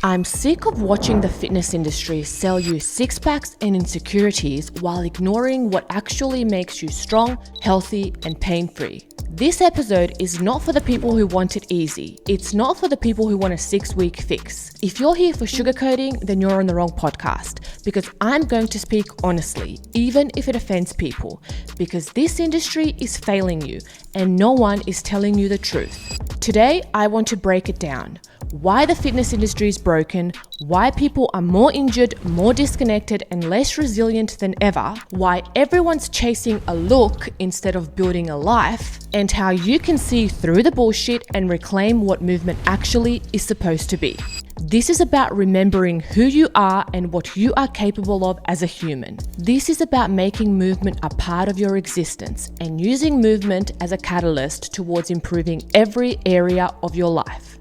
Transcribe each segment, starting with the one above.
I'm sick of watching the fitness industry sell you six-packs and insecurities while ignoring what actually makes you strong, healthy, and pain-free. This episode is not for the people who want it easy. It's not for the people who want a 6-week fix. If you're here for sugarcoating, then you're on the wrong podcast, because I'm going to speak honestly, even if it offends people, because this industry is failing you and no one is telling you the truth. Today, I want to break it down. Why the fitness industry is broken, why people are more injured, more disconnected, and less resilient than ever, why everyone's chasing a look instead of building a life, and how you can see through the bullshit and reclaim what movement actually is supposed to be. This is about remembering who you are and what you are capable of as a human. This is about making movement a part of your existence and using movement as a catalyst towards improving every area of your life.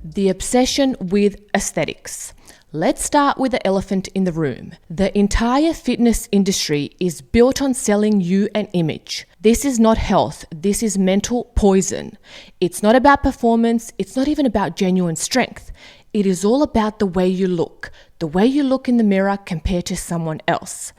The obsession with aesthetics. Let's start with the elephant in the room. The entire fitness industry is built on selling you an image. This is not health. This is mental poison. It's not about performance. It's not even about genuine strength. It is all about the way you look in the mirror compared to someone else.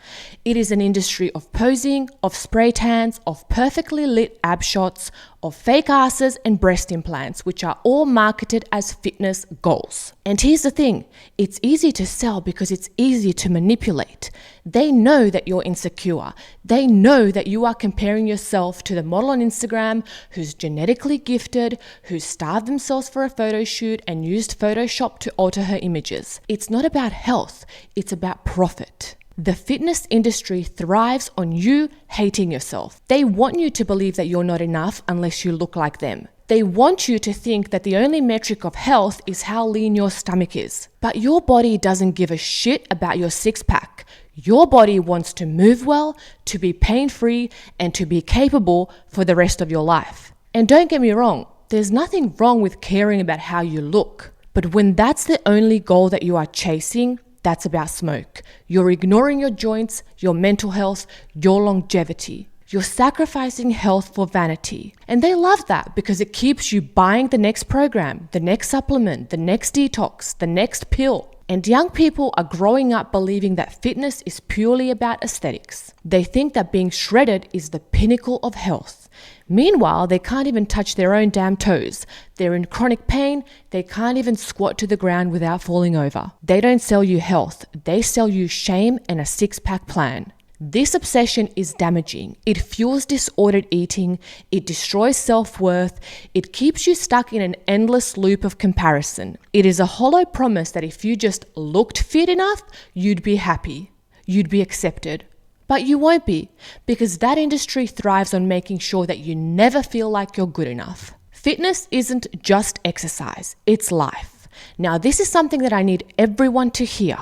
It is an industry of posing, of spray tans, of perfectly lit ab shots, of fake asses and breast implants, which are all marketed as fitness goals. And here's the thing, it's easy to sell because it's easy to manipulate. They know that you're insecure. They know that you are comparing yourself to the model on Instagram who's genetically gifted, who starved themselves for a photo shoot and used Photoshop to alter her images. It's not about health, it's about profit. The fitness industry thrives on you hating yourself. They want you to believe that you're not enough unless you look like them. They want you to think that the only metric of health is how lean your stomach is. But your body doesn't give a shit about your six-pack. Your body wants to move well, to be pain-free, and to be capable for the rest of your life. And don't get me wrong, there's nothing wrong with caring about how you look. But when that's the only goal that you are chasing, that's about smoke. You're ignoring your joints, your mental health, your longevity. You're sacrificing health for vanity. And they love that because it keeps you buying the next program, the next supplement, the next detox, the next pill. And young people are growing up believing that fitness is purely about aesthetics. They think that being shredded is the pinnacle of health. Meanwhile, they can't even touch their own damn toes. They're in chronic pain. They can't even squat to the ground without falling over. They don't sell you health. They sell you shame and a six-pack plan. This obsession is damaging. It fuels disordered eating. It destroys self-worth. It keeps you stuck in an endless loop of comparison. It is a hollow promise that if you just looked fit enough, you'd be happy. You'd be accepted. But you won't be, because that industry thrives on making sure that you never feel like you're good enough. Fitness isn't just exercise, it's life. Now, this is something that I need everyone to hear.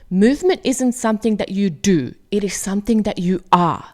Movement isn't something that you do, it is something that you are.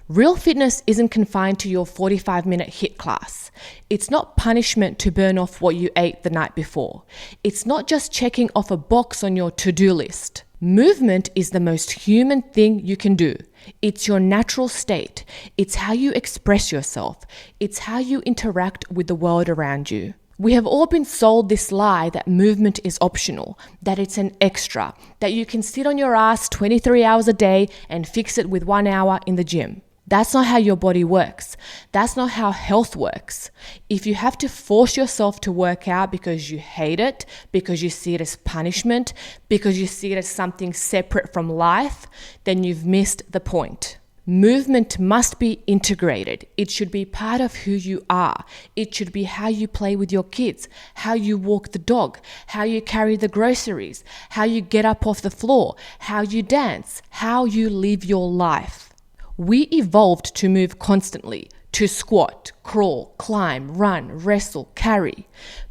Real fitness isn't confined to your 45-minute HIIT class. It's not punishment to burn off what you ate the night before. It's not just checking off a box on your to-do list. Movement is the most human thing you can do. It's your natural state. It's how you express yourself. It's how you interact with the world around you. We have all been sold this lie that movement is optional, that it's an extra, that you can sit on your ass 23 hours a day and fix it with 1 hour in the gym. That's not how your body works. That's not how health works. If you have to force yourself to work out because you hate it, because you see it as punishment, because you see it as something separate from life, then you've missed the point. Movement must be integrated. It should be part of who you are. It should be how you play with your kids, how you walk the dog, how you carry the groceries, how you get up off the floor, how you dance, how you live your life. We evolved to move constantly, to squat, crawl, climb, run, wrestle, carry.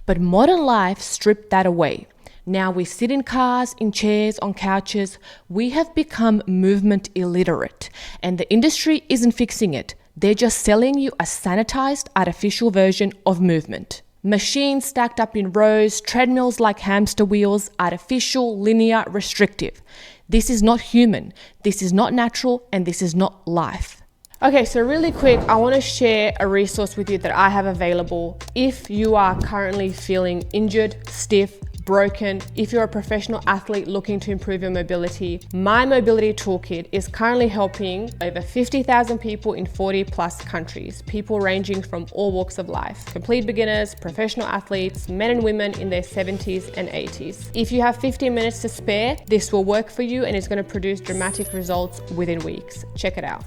But modern life stripped that away. Now we sit in cars, in chairs, on couches. We have become movement illiterate, and the industry isn't fixing it. They're just selling you a sanitized, artificial version of movement. Machines stacked up in rows, treadmills like hamster wheels, artificial, linear, restrictive. This is not human, this is not natural, and this is not life. Okay, so really quick, I want to share a resource with you that I have available if you are currently feeling injured, stiff, broken, if you're a professional athlete looking to improve your mobility, my mobility toolkit is currently helping over 50,000 people in 40 plus countries, people ranging from all walks of life, complete beginners, professional athletes, men and women in their 70s and 80s. If you have 15 minutes to spare, this will work for you and it's going to produce dramatic results within weeks. Check it out.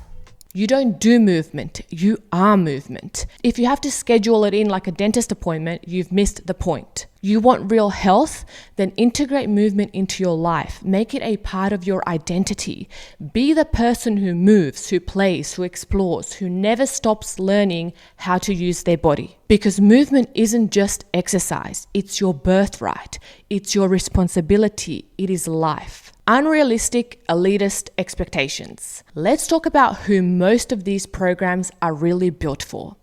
You don't do movement, you are movement. If you have to schedule it in like a dentist appointment, you've missed the point. You want real health? Then integrate movement into your life. Make it a part of your identity. Be the person who moves, who plays, who explores, who never stops learning how to use their body. Because movement isn't just exercise, it's your birthright, it's your responsibility, it is life. Unrealistic, elitist expectations. Let's talk about who most of these programs are really built for.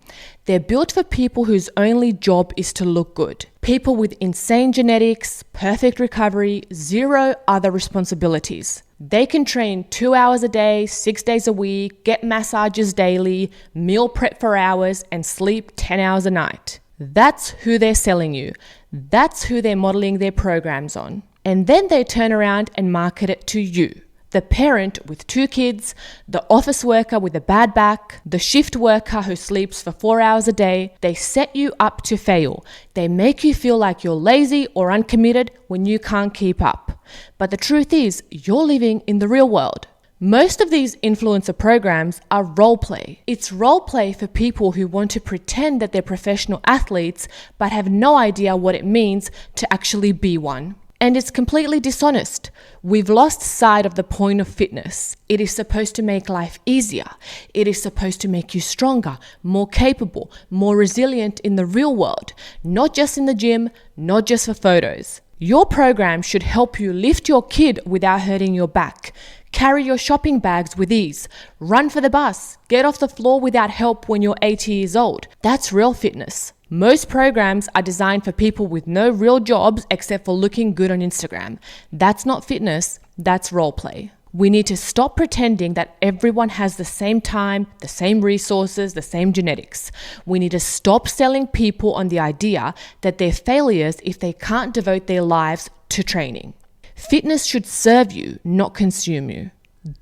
They're built for people whose only job is to look good. People with insane genetics, perfect recovery, zero other responsibilities. They can train 2 hours a day, 6 days a week, get massages daily, meal prep for hours, and sleep 10 hours a night. That's who they're selling you. That's who they're modeling their programs on. And then they turn around and market it to you, the parent with 2 kids, the office worker with a bad back, the shift worker who sleeps for 4 hours a day. They set you up to fail. They make you feel like you're lazy or uncommitted when you can't keep up. But the truth is, you're living in the real world. Most of these influencer programs are role play. It's role play for people who want to pretend that they're professional athletes but have no idea what it means to actually be one. And it's completely dishonest. We've lost sight of the point of fitness. It is supposed to make life easier. It is supposed to make you stronger, more capable, more resilient in the real world, not just in the gym, not just for photos. Your program should help you lift your kid without hurting your back, carry your shopping bags with ease, run for the bus, get off the floor without help when you're 80 years old. That's real fitness. Most programs are designed for people with no real jobs except for looking good on Instagram. That's not fitness, that's role play. We need to stop pretending that everyone has the same time, the same resources, the same genetics. We need to stop selling people on the idea that they're failures if they can't devote their lives to training. Fitness should serve you, not consume you.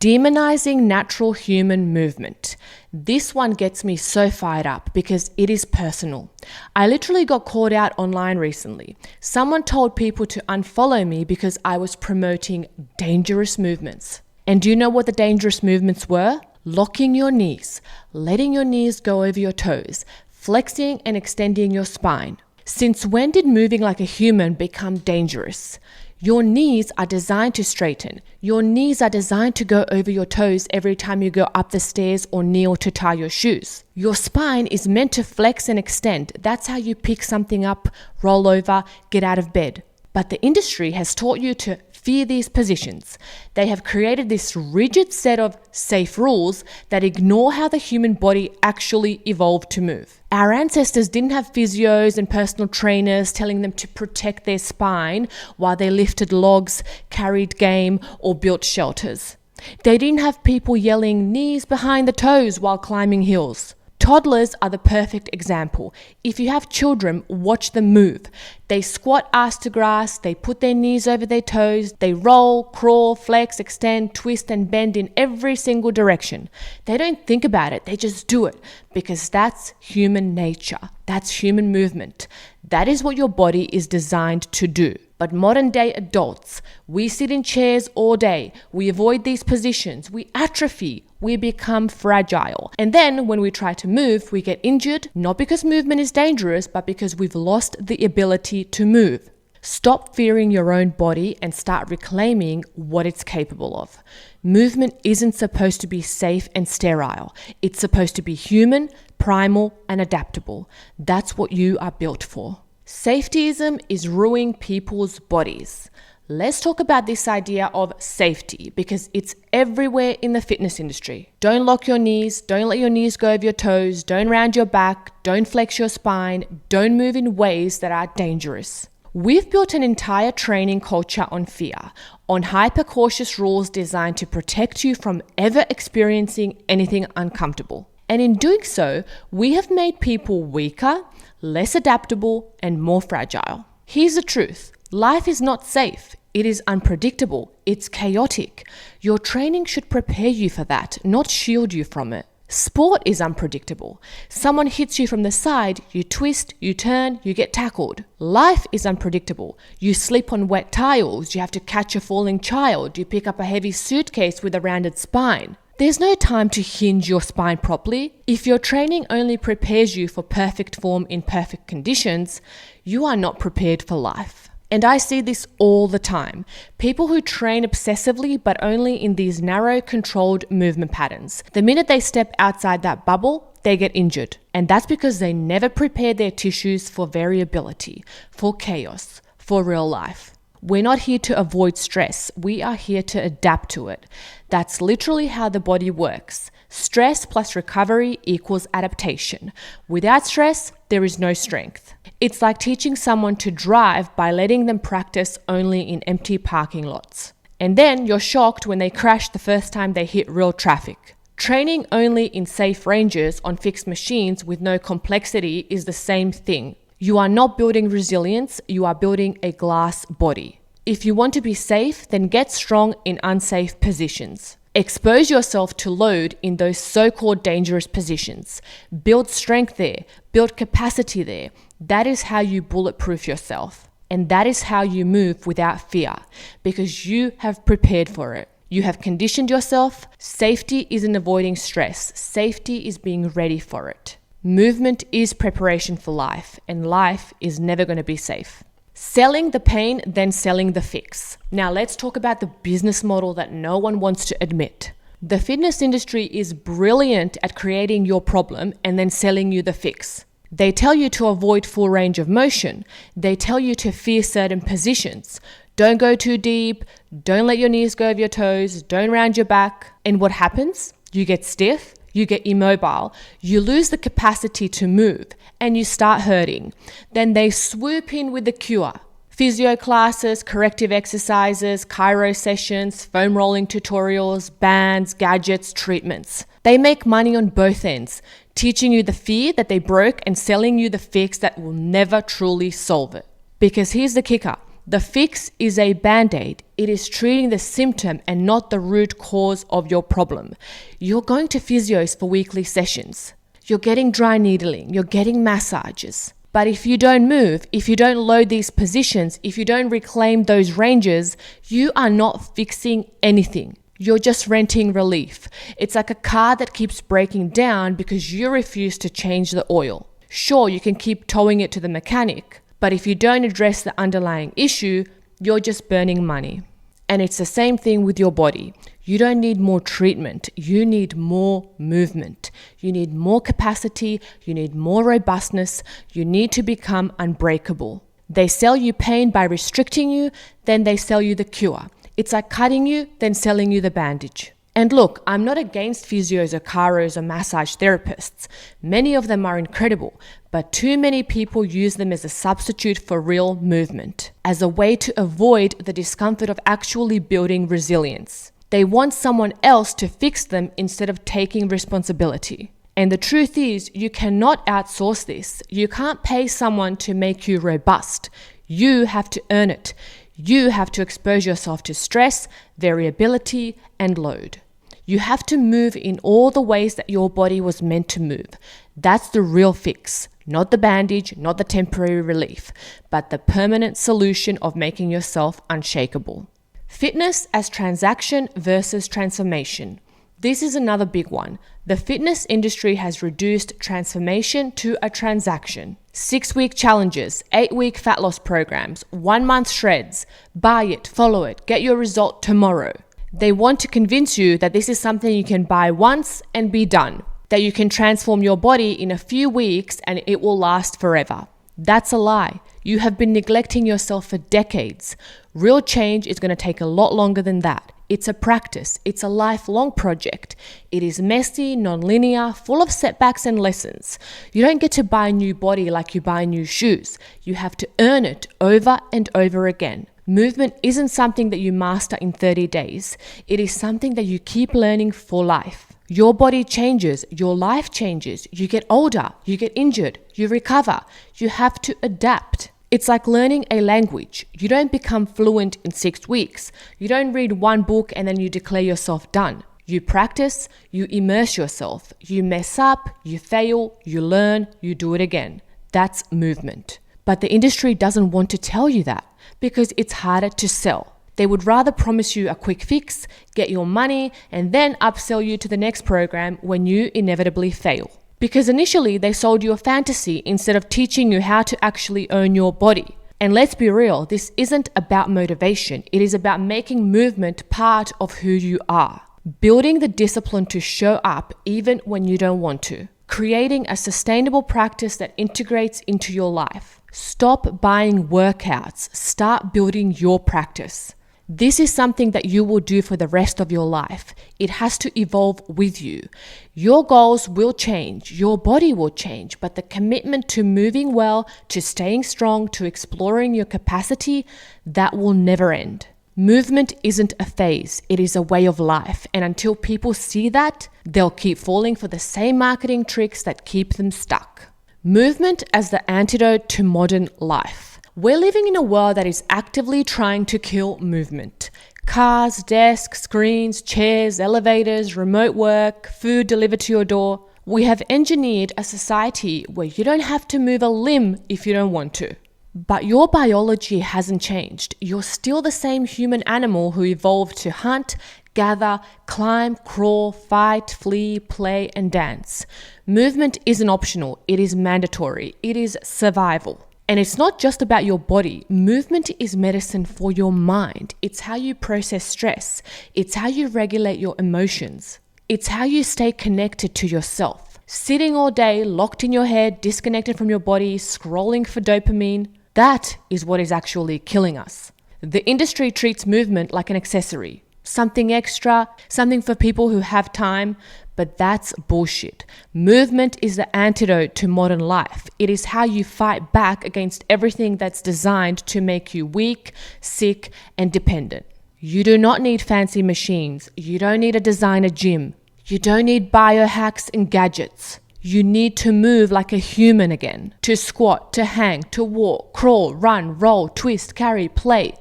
Demonizing natural human movement. This one gets me so fired up because it is personal. I literally got called out online recently. Someone told people to unfollow me because I was promoting dangerous movements. And do you know what the dangerous movements were? Locking your knees, letting your knees go over your toes, flexing and extending your spine. Since when did moving like a human become dangerous? Your knees are designed to straighten. Your knees are designed to go over your toes every time you go up the stairs or kneel to tie your shoes. Your spine is meant to flex and extend. That's how you pick something up, roll over, get out of bed. But the industry has taught you to fear these positions. They have created this rigid set of safe rules that ignore how the human body actually evolved to move. Our ancestors didn't have physios and personal trainers telling them to protect their spine while they lifted logs, carried game, or built shelters. They didn't have people yelling knees behind the toes while climbing hills. Toddlers are the perfect example. If you have children, watch them move. They squat ass to grass, they put their knees over their toes, they roll, crawl, flex, extend, twist and bend in every single direction. They don't think about it, they just do it because that's human nature. That's human movement. That is what your body is designed to do. But modern day adults, we sit in chairs all day. We avoid these positions. We atrophy. We become fragile. And then when we try to move, we get injured, not because movement is dangerous, but because we've lost the ability to move. Stop fearing your own body and start reclaiming what it's capable of. Movement isn't supposed to be safe and sterile. It's supposed to be human, primal, and adaptable. That's what you are built for. Safetyism is ruining people's bodies. Let's talk about this idea of safety because it's everywhere in the fitness industry. Don't lock your knees, don't let your knees go over your toes, don't round your back, don't flex your spine, don't move in ways that are dangerous. We've built an entire training culture on fear, on hyper-cautious rules designed to protect you from ever experiencing anything uncomfortable. And in doing so, we have made people weaker, less adaptable, and more fragile. Here's the truth. Life is not safe. It is unpredictable. It's chaotic. Your training should prepare you for that, not shield you from it. Sport is unpredictable. Someone hits you from the side, you twist, you turn, you get tackled. Life is unpredictable. You sleep on wet tiles, you have to catch a falling child, you pick up a heavy suitcase with a rounded spine. There's no time to hinge your spine properly. If your training only prepares you for perfect form in perfect conditions, you are not prepared for life. And I see this all the time. People who train obsessively but only in these narrow, controlled movement patterns. The minute they step outside that bubble, they get injured. And that's because they never prepared their tissues for variability, for chaos, for real life. We're not here to avoid stress. We are here to adapt to it. That's literally how the body works. Stress plus recovery equals adaptation. Without stress, there is no strength. It's like teaching someone to drive by letting them practice only in empty parking lots. And then you're shocked when they crash the first time they hit real traffic. Training only in safe ranges on fixed machines with no complexity is the same thing. You are not building resilience, you are building a glass body. If you want to be safe, then get strong in unsafe positions. Expose yourself to load in those so-called dangerous positions. Build strength there, build capacity there. That is how you bulletproof yourself. And that is how you move without fear, because you have prepared for it. You have conditioned yourself. Safety isn't avoiding stress. Safety is being ready for it. Movement is preparation for life, and life is never going to be safe. Selling the pain, then selling the fix. Now let's talk about the business model that no one wants to admit. The fitness industry is brilliant at creating your problem and then selling you the fix. They tell you to avoid full range of motion. They tell you to fear certain positions. Don't go too deep. Don't let your knees go over your toes. Don't round your back. And what happens? You get stiff. You get immobile, you lose the capacity to move, and you start hurting. Then they swoop in with the cure. Physio classes, corrective exercises, chiro sessions, foam rolling tutorials, bands, gadgets, treatments. They make money on both ends, teaching you the fear that they broke and selling you the fix that will never truly solve it. Because here's the kicker. The fix is a band-aid. It is treating the symptom and not the root cause of your problem. You're going to physios for weekly sessions. You're getting dry needling. You're getting massages. But if you don't move, if you don't load these positions, if you don't reclaim those ranges, you are not fixing anything. You're just renting relief. It's like a car that keeps breaking down because you refuse to change the oil. Sure, you can keep towing it to the mechanic, but if you don't address the underlying issue, you're just burning money. And it's the same thing with your body. You don't need more treatment. You need more movement. You need more capacity. You need more robustness. You need to become unbreakable. They sell you pain by restricting you, then they sell you the cure. It's like cutting you, then selling you the bandage. And look, I'm not against physios or chiros or massage therapists. Many of them are incredible, but too many people use them as a substitute for real movement, as a way to avoid the discomfort of actually building resilience. They want someone else to fix them instead of taking responsibility. And the truth is, you cannot outsource this. You can't pay someone to make you robust. You have to earn it. You have to expose yourself to stress, variability, and load. You have to move in all the ways that your body was meant to move. That's the real fix, not the bandage, not the temporary relief, but the permanent solution of making yourself unshakable. Fitness as transaction versus transformation. This is another big one. The fitness industry has reduced transformation to a transaction. 6-week challenges, 8-week fat loss programs, 1-month shreds. Buy it, follow it, get your result tomorrow. They want to convince you that this is something you can buy once and be done, that you can transform your body in a few weeks and it will last forever. That's a lie. You have been neglecting yourself for decades. Real change is going to take a lot longer than that. It's a practice. It's a lifelong project. It is messy, non-linear, full of setbacks and lessons. You don't get to buy a new body like you buy new shoes. You have to earn it over and over again. Movement isn't something that you master in 30 days. It is something that you keep learning for life. Your body changes, your life changes, you get older, you get injured, you recover. You have to adapt. It's like learning a language. You don't become fluent in 6 weeks. You don't read one book and then you declare yourself done. You practice, you immerse yourself, you mess up, you fail, you learn, you do it again. That's movement. But the industry doesn't want to tell you that because it's harder to sell. They would rather promise you a quick fix, get your money, and then upsell you to the next program when you inevitably fail. Because initially they sold you a fantasy instead of teaching you how to actually own your body. And let's be real, this isn't about motivation. It is about making movement part of who you are. Building the discipline to show up even when you don't want to. Creating a sustainable practice that integrates into your life. Stop buying workouts. Start building your practice. This is something that you will do for the rest of your life. It has to evolve with you. Your goals will change, your body will change, but the commitment to moving well, to staying strong, to exploring your capacity, that will never end. Movement isn't a phase, it is a way of life. And until people see that, they'll keep falling for the same marketing tricks that keep them stuck. Movement as the antidote to modern life. We're living in a world that is actively trying to kill movement. Cars, desks, screens, chairs, elevators, remote work, food delivered to your door. We have engineered a society where you don't have to move a limb if you don't want to. But your biology hasn't changed. You're still the same human animal who evolved to hunt, gather, climb, crawl, fight, flee, play, and dance. Movement isn't optional. It is mandatory. It is survival. And it's not just about your body. Movement is medicine for your mind. It's how you process stress. It's how you regulate your emotions. It's how you stay connected to yourself. Sitting all day, locked in your head, disconnected from your body, scrolling for dopamine, that is what is actually killing us. The industry treats movement like an accessory. Something extra, something for people who have time, but that's bullshit. Movement is the antidote to modern life. It is how you fight back against everything that's designed to make you weak, sick, and dependent. You do not need fancy machines. You don't need a designer gym. You don't need biohacks and gadgets. You need to move like a human again. To squat, to hang, to walk, crawl, run, roll, twist, carry, play.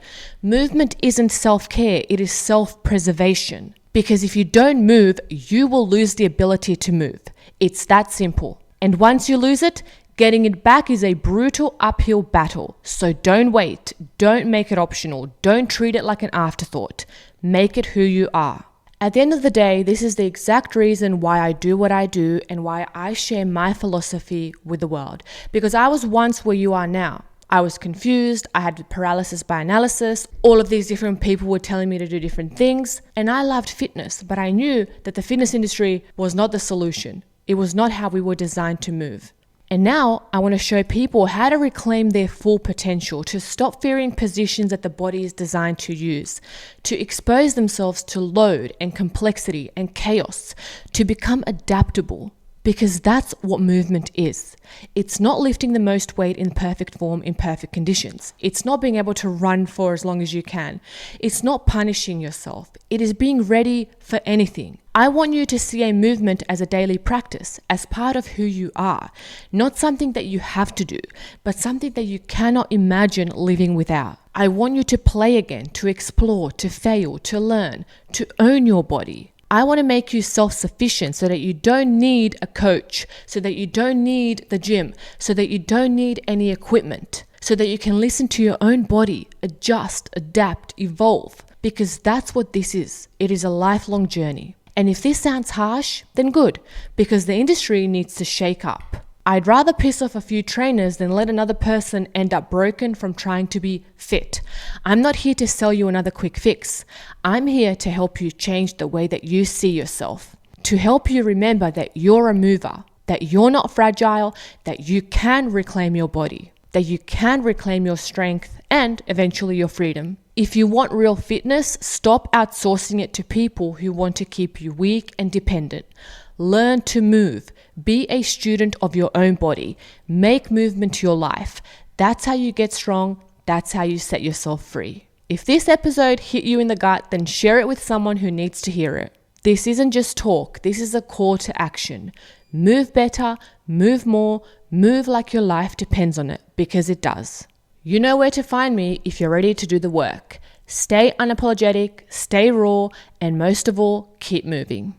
Movement isn't self-care, it is self-preservation. Because if you don't move, you will lose the ability to move. It's that simple. And once you lose it, getting it back is a brutal uphill battle. So don't wait. Don't make it optional. Don't treat it like an afterthought. Make it who you are. At the end of the day, this is the exact reason why I do what I do and why I share my philosophy with the world. Because I was once where you are now. I was confused, I had paralysis by analysis, all of these different people were telling me to do different things, and I loved fitness, but I knew that the fitness industry was not the solution. It was not how we were designed to move. And now I want to show people how to reclaim their full potential, to stop fearing positions that the body is designed to use, to expose themselves to load and complexity and chaos, to become adaptable. Because that's what movement is. It's not lifting the most weight in perfect form in perfect conditions. It's not being able to run for as long as you can. It's not punishing yourself. It is being ready for anything. I want you to see a movement as a daily practice, as part of who you are. Not something that you have to do, but something that you cannot imagine living without. I want you to play again, to explore, to fail, to learn, to own your body. I want to make you self-sufficient so that you don't need a coach, so that you don't need the gym, so that you don't need any equipment, so that you can listen to your own body, adjust, adapt, evolve, because that's what this is. It is a lifelong journey. And if this sounds harsh, then good, because the industry needs to shake up. I'd rather piss off a few trainers than let another person end up broken from trying to be fit. I'm not here to sell you another quick fix. I'm here to help you change the way that you see yourself. To help you remember that you're a mover, that you're not fragile, that you can reclaim your body, that you can reclaim your strength and eventually your freedom. If you want real fitness, stop outsourcing it to people who want to keep you weak and dependent. Learn to move. Be a student of your own body. Make movement your life. That's how you get strong. That's how you set yourself free. If this episode hit you in the gut, then share it with someone who needs to hear it. This isn't just talk. This is a call to action. Move better, move more, move like your life depends on it, because it does. You know where to find me if you're ready to do the work. Stay unapologetic, stay raw, and most of all, keep moving.